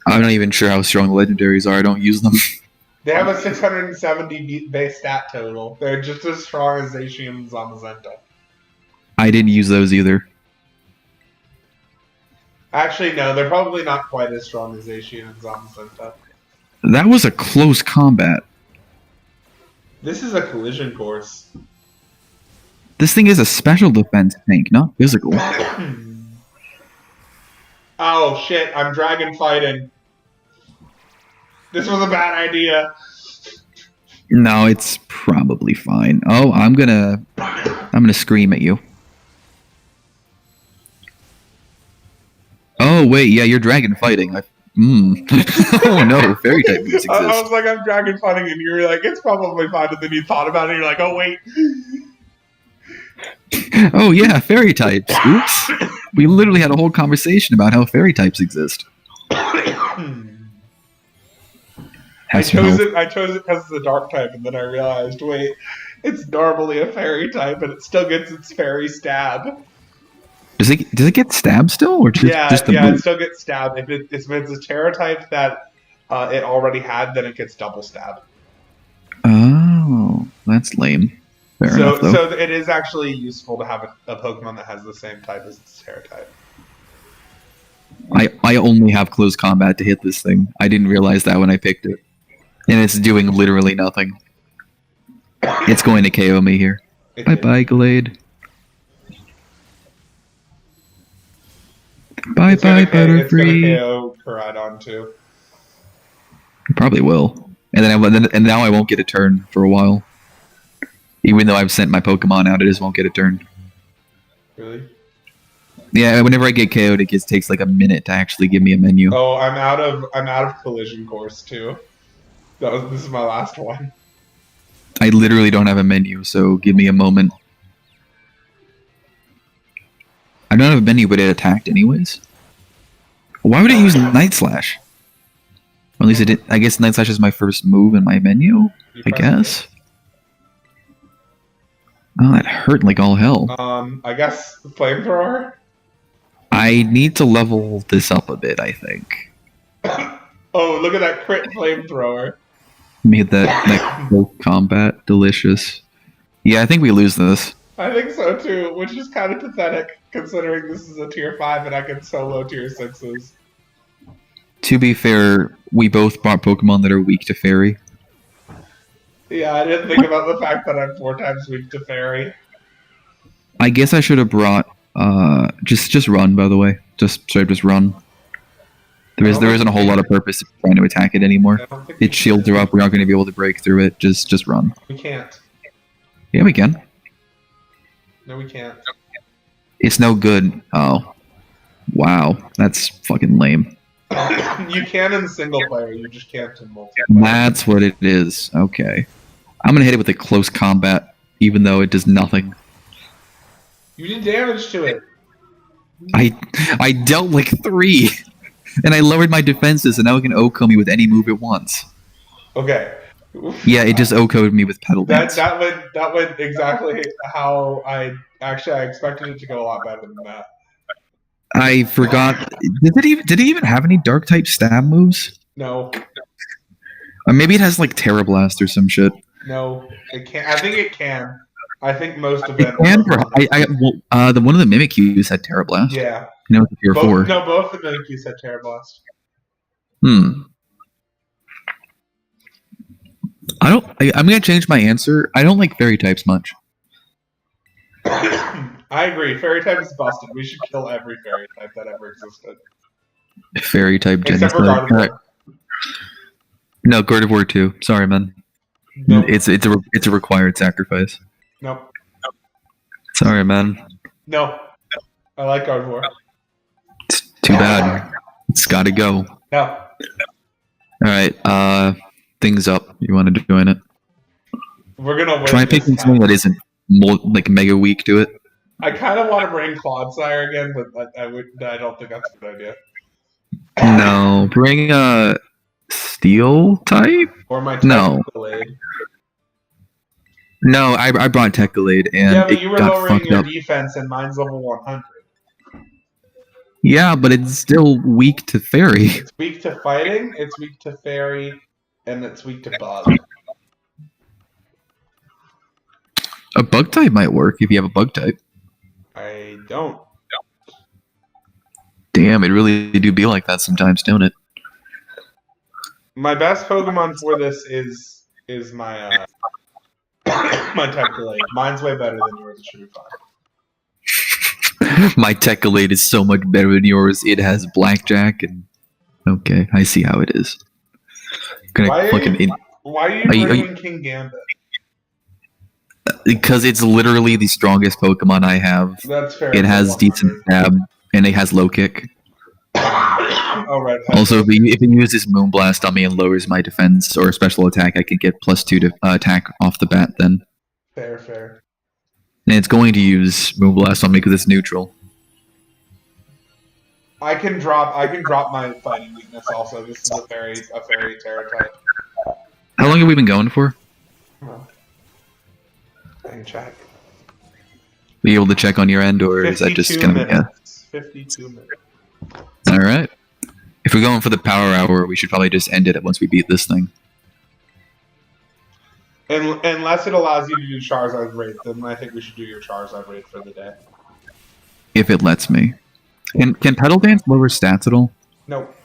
I'm not even sure how strong the legendaries are. I don't use them. They have a 670 base stat total. They're just as strong as Zacian and Zamazenta. I didn't use those either. Actually, no, they're probably not quite as strong as Zacian and Zamazenta. That was a close combat. This is a collision course. This thing is a special defense tank, not physical. Oh shit, I'm dragon fighting. This was a bad idea. No, it's probably fine. Oh, I'm gonna scream at you. Oh wait, yeah, you're dragon fighting. Oh no, fairy type moves exist. I was like, I'm dragon fighting, and you were like, it's probably fine. And then you thought about it, and you're like, oh wait. Oh yeah, fairy types. Oops. We literally had a whole conversation about how fairy types exist. I chose it because it's a dark type, and then I realized, wait, it's normally a fairy type, and it still gets its fairy stab. Does it get stabbed still, or just the it move? still gets stabbed. If it's a terror type that it already had, then it gets double stabbed. Oh, that's lame. Fair enough, though. So it is actually useful to have a Pokemon that has the same type as its terror type. I only have close combat to hit this thing. I didn't realize that when I picked it. And it's doing literally nothing. It's going to KO me here. Bye-bye, Glade. Bye-bye, Butterfree. It's going to KO Koraidon, too. Probably will. And now I won't get a turn for a while. Even though I've sent my Pokemon out, it just won't get a turn. Really? Yeah, whenever I get KO'd, it takes like a minute to actually give me a menu. Oh, I'm out of collision course too. This is my last one. I literally don't have a menu, so give me a moment. I don't have a menu, but it attacked anyways. Why would it use Night Slash? Or at least it did. I guess Night Slash is my first move in my menu. I guess. Oh, that hurt like all hell. I guess flamethrower. I need to level this up a bit, I think. Oh, look at that crit flamethrower. Made that close combat delicious. Yeah, I think we lose this. I think so too, which is kind of pathetic considering this is a tier 5 and I can solo tier 6s. To be fair, we both bought Pokemon that are weak to Fairy. Yeah, I didn't think about the fact that I'm 4 times weak to Fairy. I guess I should have brought just run, by the way. Just run. There isn't a whole lot of purpose of trying to attack it anymore. Its shields are up, we aren't going to be able to break through it. Just run. We can't. Yeah, we can. No, we can't. It's no good. Oh. Wow. That's fucking lame. You can in single player, you just can't in multiplayer. That's what it is. Okay. I'm gonna hit it with a close combat, even though it does nothing. You did damage to it. I dealt like 3, and I lowered my defenses, and now it can OHKO me with any move it wants. Okay. Yeah, it just OHKO'd me with Petal Dance. That went exactly how I expected it to go a lot better than that. I forgot. Did it even have any dark type stab moves? No. Or maybe it has like Terra Blast or some shit. No. It can't. I think it can. I think most It events. can. The one of the Mimikyus had Terra Blast. Yeah. You know, it's a tier 4. No, both the Mimikyus had Terra Blast. I'm gonna change my answer. I don't like fairy types much. I agree. Fairy type is busted. We should kill every fairy type that ever existed. Fairy type Except for genocide. No, Gardevoir too. Sorry, man. Nope. It's a required sacrifice. Nope. Sorry, man. No. I like Gardevoir. It's too bad. It's gotta go. No. Alright, things up. You want to join it? We're gonna win. Try picking something that isn't like mega weak to it. I kind of want to bring Clodsire again, but I don't think that's a good idea. No, bring a steel type. Or my Tecgalade. No, I brought Tecgalade and yeah, but it you were got lowering fucked your up. defense, and mine's level 100. Yeah, but it's still weak to fairy. It's weak to fighting. It's weak to fairy, and it's weak to bug. A bug type might work if you have a bug type. I don't. Damn, it really do be like that sometimes, don't it? My best Pokemon for this is my my Tecgalade. Mine's way better than yours. It should be fine. My Tecgalade is so much better than yours. It has blackjack and okay, I see how it is. Why are you bringing King Gambit? Because it's literally the strongest Pokemon I have. That's fair. It has decent stab and it has low kick. Oh, right. Also, if it uses Moonblast on me and lowers my defense or special attack, I can get +2 to attack off the bat then. Fair. And it's going to use Moonblast on me because it's neutral. I can drop my fighting weakness also. This is a fairy Terra type. How long have we been going for? I can check. Are you able to check on your end, or is that just kind of yeah? 52 minutes. All right. If we're going for the power hour, we should probably just end it once we beat this thing. Unless it allows you to do Charizard raid, then I think we should do your Charizard raid for the day. If it lets me. Can Petal Dance lower stats at all? Nope.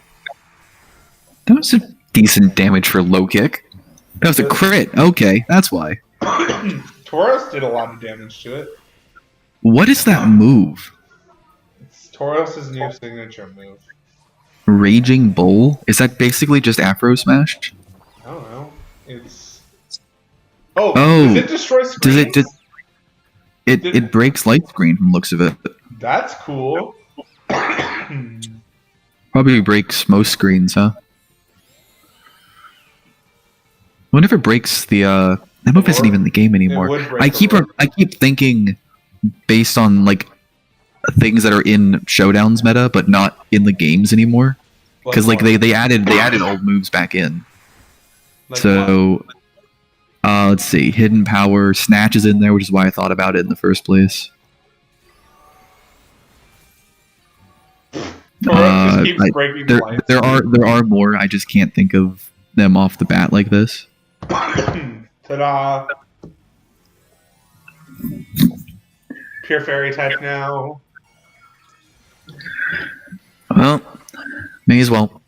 That was a decent damage for low kick. That was a crit. Okay, that's why. Tauros did a lot of damage to it. What is that move? It's Tauros' new signature move. Raging Bull? Is that basically just Afro Smash? I don't know. It's... Oh, does it destroy screens? It breaks light screen from looks of it. That's cool. Probably breaks most screens, huh? I wonder if it breaks the that move isn't even in the game anymore. I keep thinking based on like things that are in Showdown's meta but not in the games anymore. Because like they added old moves back in. Like so let's see. Hidden Power, Snatch is in there, which is why I thought about it in the first place. Just keeps breaking there are more. I just can't think of them off the bat like this. Ta-da! Pure Fairy type now. Well, may as well.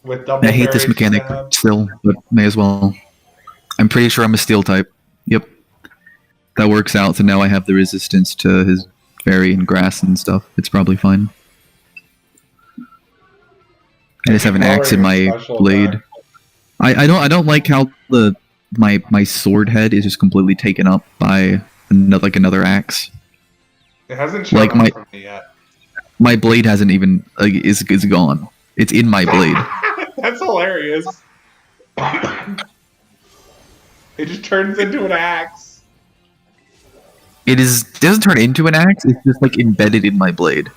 With double I hate this mechanic still, but may as well. I'm pretty sure I'm a Steel type. Yep. That works out, so now I have the resistance to his Fairy and Grass and stuff. It's probably fine. I just have an axe in my blade. I don't like how my sword head is just completely taken up by another axe. It hasn't shown up for me yet. My blade hasn't even is gone. It's in my blade. That's hilarious. It just turns into an axe. It doesn't turn into an axe. It's just like embedded in my blade.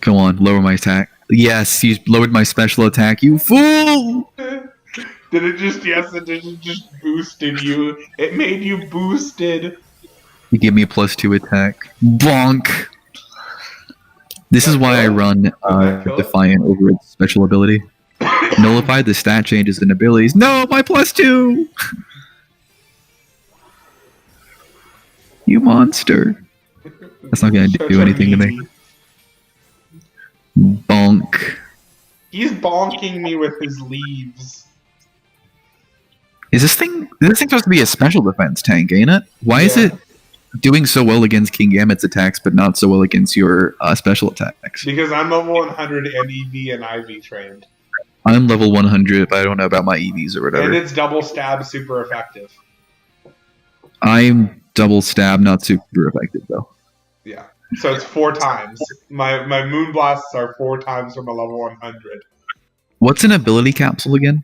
Go on, lower my attack. Yes, you lowered my special attack, you fool! Did it just boosted you? It made you boosted. You give me a +2 attack. Bonk! This is why I run Defiant over its special ability. Nullify the stat changes and abilities. No, my +2! You monster. That's not gonna do anything to me. Bonk. He's bonking me with his leaves. Is this thing supposed to be a special defense tank, ain't it? Why is it doing so well against King Gambit's attacks, but not so well against your special attacks? Because I'm level 100 and EV and IV trained. I'm level 100, but I don't know about my EVs or whatever. And it's double stab super effective. I'm double stab, not super effective though. Yeah. So it's 4 times. My moon blasts are 4 times from a level 100. What's an ability capsule again?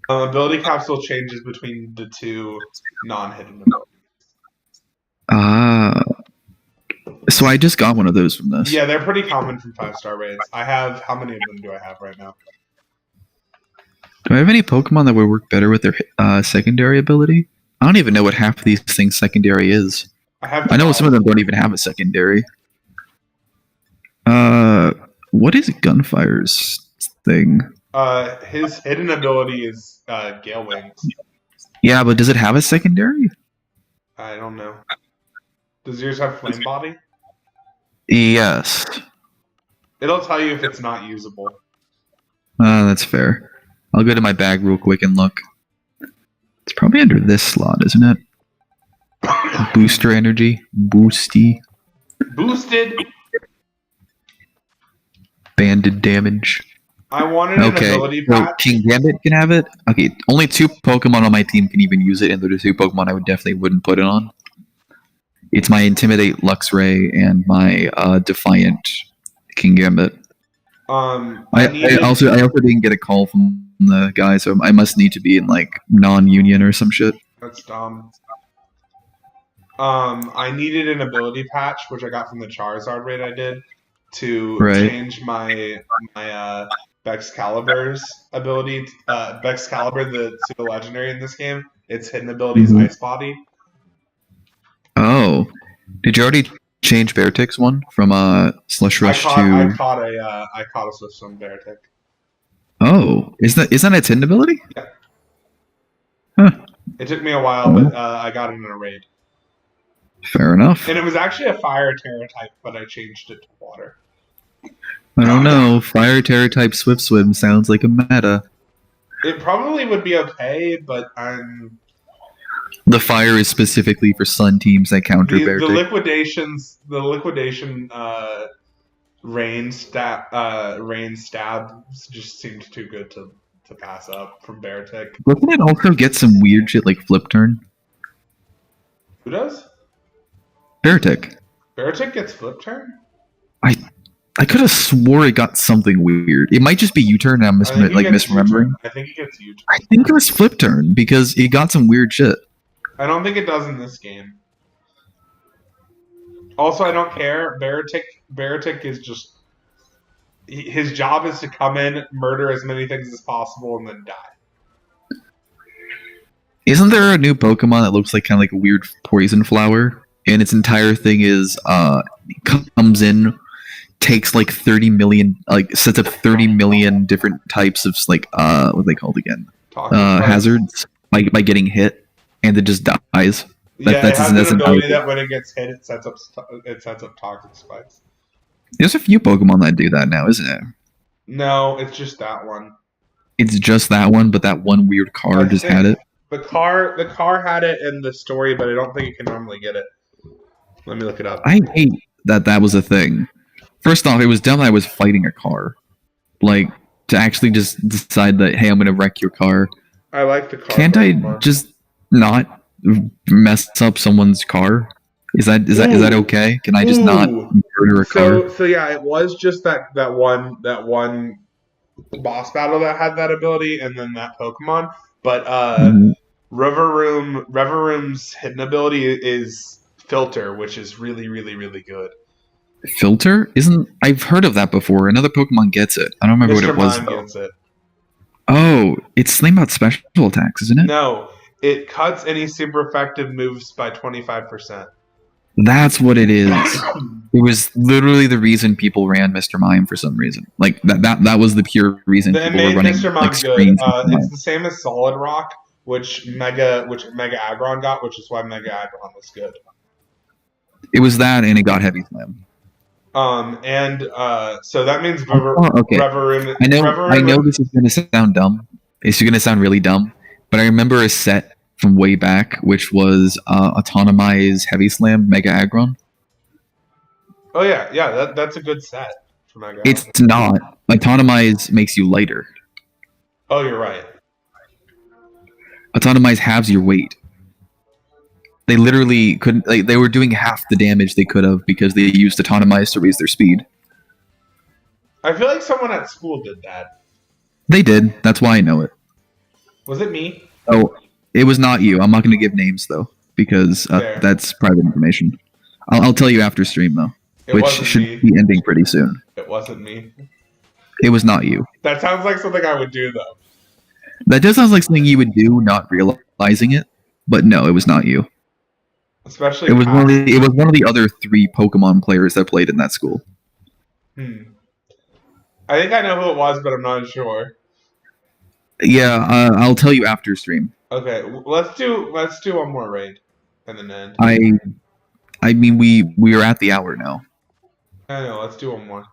Ability capsule changes between the 2 non-hidden abilities. So I just got one of those from this. Yeah, they're pretty common from 5-star raids. I have, how many of them do I have right now? Do I have any Pokemon that would work better with their secondary ability? I don't even know what half of these things secondary is. I know some of them don't even have a secondary. What is Gunfire's thing? His hidden ability is Gale Wings. Yeah, but does it have a secondary? I don't know. Does yours have Flame Body? Yes. It'll tell you if it's not usable. That's fair. I'll go to my bag real quick and look. It's probably under this slot, isn't it? Booster energy. Boosty. Boosted! Banded damage. I wanted an ability patch. So King Gambit can have it? Okay, only 2 Pokemon on my team can even use it, and the 2 Pokemon I would definitely wouldn't put it on. It's my Intimidate Luxray and my Defiant King Gambit. I also didn't get a call from the guy, so I must need to be in like non-union or some shit. That's dumb. I needed an ability patch, which I got from the Charizard raid I did, to change my Bexcalibur's ability. Bexcalibur, the pseudo legendary in this game, its hidden ability is Ice Body. Oh, did you already change Beartic's one from Slush Rush to? I caught a Swift Swim Beartic. Oh, is that its hidden ability? Yeah. Huh. It took me a while, but I got it in a raid. Fair enough. And it was actually a Fire Terra type, but I changed it to Water. I don't know. Fire Terra type Swift Swim sounds like a meta. It probably would be okay, but I'm. The fire is specifically for Sun teams that counter Beartic. The liquidation rain stabs just seemed too good to pass up from Beartic. Doesn't it also get some weird shit like Flip Turn? Who does? Beartic. Beartic gets Flip Turn? I could have swore it got something weird. It might just be U-turn and I'm misremembering. I think it gets U-turn. I think it was Flip Turn because it got some weird shit. I don't think it does in this game. Also, I don't care. Beartic is just... His job is to come in, murder as many things as possible, and then die. Isn't there a new Pokemon that looks like kind of like a weird poison flower? And its entire thing is, comes in, takes like 30 million, sets up 30 million different types of, what are they called again? Hazards by getting hit. And it just dies. It has an ability that when it gets hit, it sets up toxic spikes. There's a few Pokemon that do that now, isn't it? No, it's just that one. It's just that one, but that one weird car just had it. The car had it in the story, but I don't think you can normally get it. Let me look it up. I hate that was a thing. First off, it was dumb that I was fighting a car. Like, to actually just decide that, hey, I'm going to wreck your car. I like the car. Can't I just not mess up someone's car? Is that okay? Can I just not murder a car? So yeah, it was just that one boss battle that had that ability, and then that Pokemon. But Reveroom's hidden ability is Filter, which is really, really, really good. Filter? I've heard of that before. Another Pokemon gets it. I don't remember what it was. Mime gets it. Oh, it's something about special attacks, isn't it? No, it cuts any super effective moves by 25%. That's what it is. It was literally the reason people ran Mr. Mime for some reason. Like that was the pure reason It people were made running Mr. Mime like good. screens. It's the same as Solid Rock, which Mega Aggron got, which is why Mega Aggron was good. It was that, and it got Heavy Slam. So that means Okay. I know this is gonna sound dumb. It's gonna sound really dumb, but I remember a set from way back, which was Autonomize Heavy Slam Mega Aggron. Oh yeah, that's a good set for Mega. It's not. Autonomize makes you lighter. Oh, you're right. Autonomize halves your weight. They literally couldn't. Like, they were doing half the damage they could have because they used Autonomize to raise their speed. I feel like someone at school did that. They did. That's why I know it. Was it me? Oh, it was not you. I'm not going to give names though because that's private information. I'll tell you after stream though, which should be ending pretty soon. It wasn't me. It was not you. That sounds like something I would do though. That does sound like something you would do, not realizing it. But no, it was not you. Especially it was one of the other 3 Pokemon players that played in that school. I think I know who it was, but I'm not sure. Yeah, I'll tell you after stream. Okay, let's do one more raid and then end. I mean we are at the hour now. I know. Let's do one more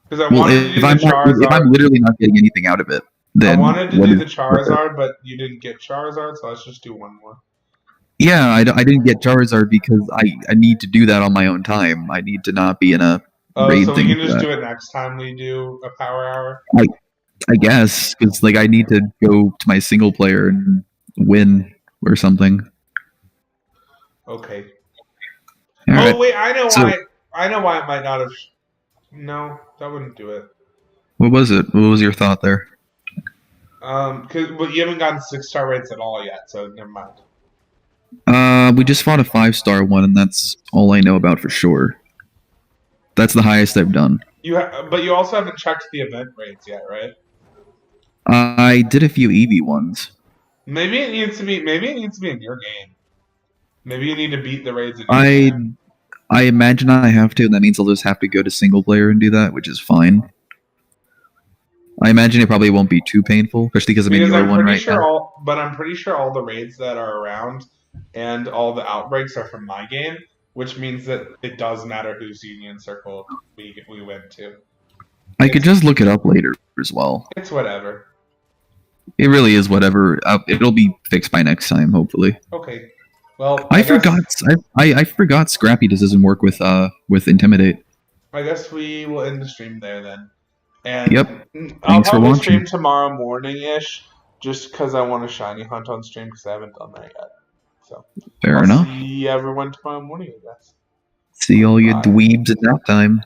because if I'm literally not getting anything out of it, then I wanted to do the Charizard, but you didn't get Charizard, so let's just do one more. Yeah, I didn't get Charizard because I need to do that on my own time. I need to not be in a raid so thing. We can just do it next time we do a power hour? I guess, because like I need to go to my single player and win or something. Okay. All wait, I know why it might not have... No, that wouldn't do it. What was it? What was your thought there? But you haven't gotten 6-star rates at all yet, so never mind. We just fought a 5-star one, and that's all I know about for sure. That's the highest I've done. But you also haven't checked the event rates yet, right? I did a few Eevee ones. Maybe it needs to be in your game. Maybe you need to beat the raids. I imagine I have to, and that means I'll just have to go to single player and do that, which is fine. I imagine it probably won't be too painful, especially because I'm in your one right now. But I'm pretty sure all the raids that are around and all the outbreaks are from my game, which means that it does matter whose Union Circle we went to. I could just look it up later as well. It's whatever. It really is whatever. It'll be fixed by next time, hopefully. Okay. Well, I forgot Scrappy doesn't work with Intimidate. I guess we will end the stream there then. And yep. I'll probably stream tomorrow morning-ish, just because I want to shiny hunt on stream because I haven't done that yet. So fair enough. See everyone tomorrow morning, I guess. See all you dweebs at that time.